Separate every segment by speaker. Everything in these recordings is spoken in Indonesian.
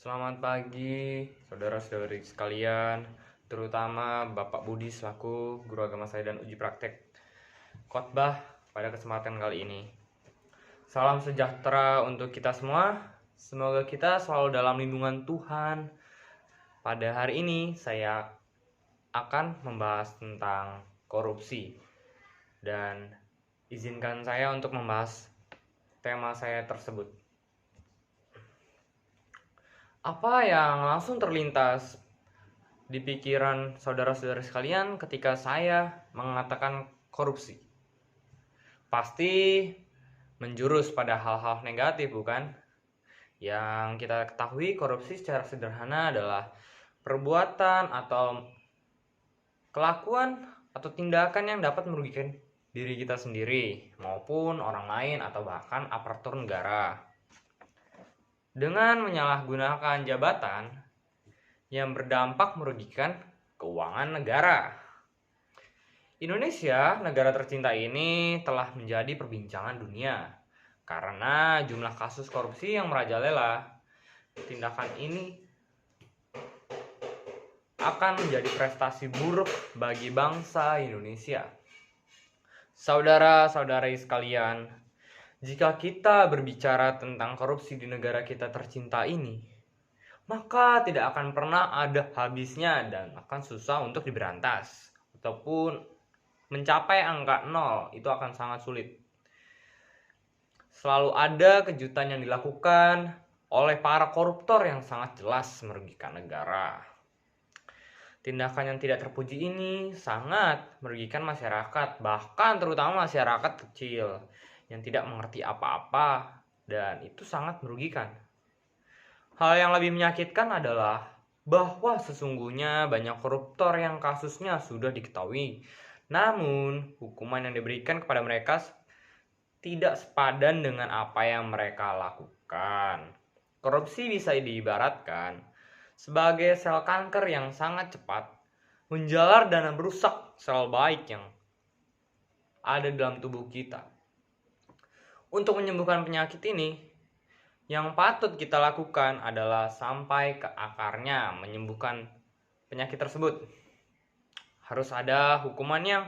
Speaker 1: Selamat pagi, saudara-saudari sekalian, terutama Bapak Budi selaku guru agama saya dan uji praktek khotbah pada kesempatan kali ini. Salam sejahtera untuk kita semua. Semoga kita selalu dalam lindungan Tuhan. Pada hari ini saya akan membahas tentang korupsi. Dan izinkan saya untuk membahas tema saya tersebut. Apa yang langsung terlintas di pikiran saudara-saudara sekalian ketika saya mengatakan korupsi? Pasti menjurus pada hal-hal negatif, bukan? Yang kita ketahui, korupsi secara sederhana adalah perbuatan atau kelakuan atau tindakan yang dapat merugikan diri kita sendiri maupun orang lain atau bahkan aparatur negara dengan menyalahgunakan jabatan yang berdampak merugikan keuangan negara. Indonesia, negara tercinta ini telah menjadi perbincangan dunia karena jumlah kasus korupsi yang merajalela. Tindakan ini akan menjadi prestasi buruk bagi bangsa Indonesia. Saudara-saudari sekalian, jika kita berbicara tentang korupsi di negara kita tercinta ini, maka tidak akan pernah ada habisnya dan akan susah untuk diberantas. Ataupun mencapai angka 0, itu akan sangat sulit. Selalu ada kejutan yang dilakukan oleh para koruptor yang sangat jelas merugikan negara. Tindakan yang tidak terpuji ini sangat merugikan masyarakat, bahkan terutama masyarakat kecil yang tidak mengerti apa-apa, dan itu sangat merugikan. Hal yang lebih menyakitkan adalah bahwa sesungguhnya banyak koruptor yang kasusnya sudah diketahui, namun hukuman yang diberikan kepada mereka tidak sepadan dengan apa yang mereka lakukan. Korupsi bisa diibaratkan sebagai sel kanker yang sangat cepat menjalar dan merusak sel baik yang ada dalam tubuh kita. Untuk menyembuhkan penyakit ini, yang patut kita lakukan adalah sampai ke akarnya, menyembuhkan penyakit tersebut. Harus ada hukuman yang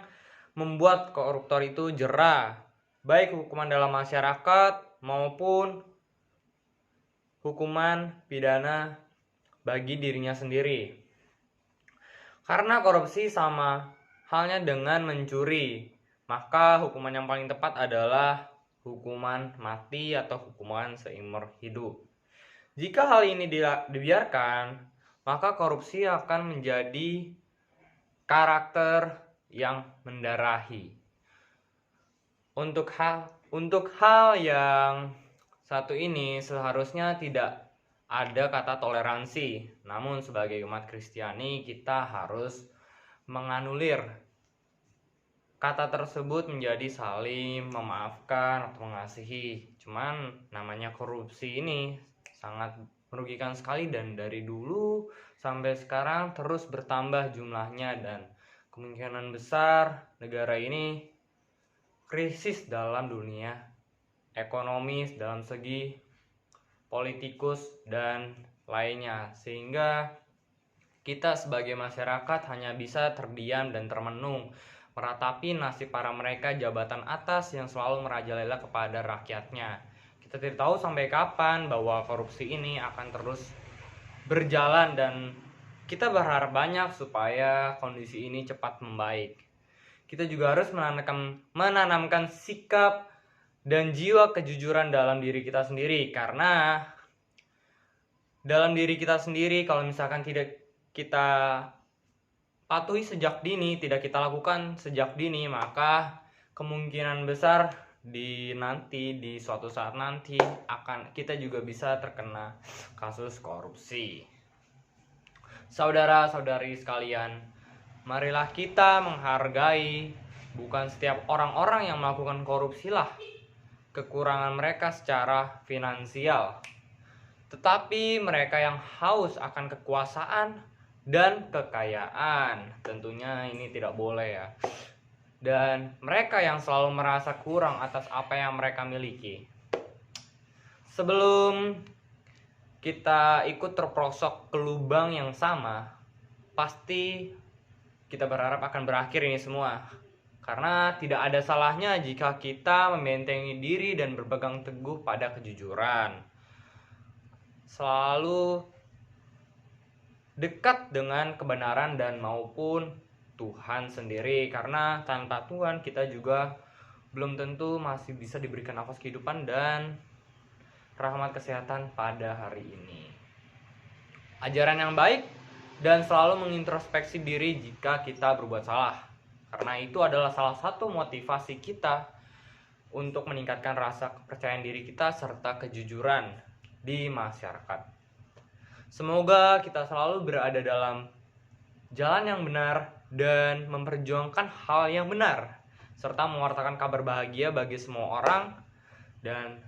Speaker 1: membuat koruptor itu jera, baik hukuman dalam masyarakat maupun hukuman pidana bagi dirinya sendiri. Karena korupsi sama halnya dengan mencuri, maka hukuman yang paling tepat adalah hukuman mati atau hukuman seumur hidup. Jika hal ini dibiarkan, maka korupsi akan menjadi karakter yang mendarahi. Untuk hal yang satu ini seharusnya tidak ada kata toleransi. Namun sebagai umat Kristiani kita harus menganulir kata tersebut menjadi saling memaafkan atau mengasihi. Cuman namanya korupsi ini sangat merugikan sekali dan dari dulu sampai sekarang terus bertambah jumlahnya dan kemungkinan besar negara ini krisis dalam dunia ekonomis, dalam segi politikus dan lainnya, sehingga kita sebagai masyarakat hanya bisa terdiam dan termenung meratapi nasib para mereka jabatan atas yang selalu merajalela kepada rakyatnya. Kita tidak tahu sampai kapan bahwa korupsi ini akan terus berjalan dan kita berharap banyak supaya kondisi ini cepat membaik. Kita juga harus menanamkan sikap dan jiwa kejujuran dalam diri kita sendiri, karena dalam diri kita sendiri kalau misalkan tidak kita patuhi sejak dini, tidak kita lakukan sejak dini, maka kemungkinan besar di suatu saat nanti kita juga bisa terkena kasus korupsi. Saudara-saudari sekalian, marilah kita menghargai bukan setiap orang-orang yang melakukan korupsi lah kekurangan mereka secara finansial, tetapi mereka yang haus akan kekuasaan dan kekayaan. Tentunya ini tidak boleh ya. Dan mereka yang selalu merasa kurang atas apa yang mereka miliki. Sebelum kita ikut terperosok ke lubang yang sama, pasti kita berharap akan berakhir ini semua. Karena tidak ada salahnya jika kita membentengi diri dan berpegang teguh pada kejujuran. Selalu dekat dengan kebenaran dan maupun Tuhan sendiri. Karena tanpa Tuhan kita juga belum tentu masih bisa diberikan nafas kehidupan dan rahmat kesehatan pada hari ini. Ajaran yang baik dan selalu mengintrospeksi diri jika kita berbuat salah. Karena itu adalah salah satu motivasi kita untuk meningkatkan rasa kepercayaan diri kita serta kejujuran di masyarakat. Semoga kita selalu berada dalam jalan yang benar dan memperjuangkan hal yang benar, serta mewartakan kabar bahagia bagi semua orang dan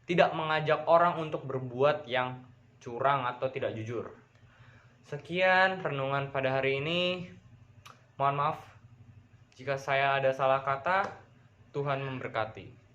Speaker 1: tidak mengajak orang untuk berbuat yang curang atau tidak jujur. Sekian renungan pada hari ini. Mohon maaf jika saya ada salah kata. Tuhan memberkati.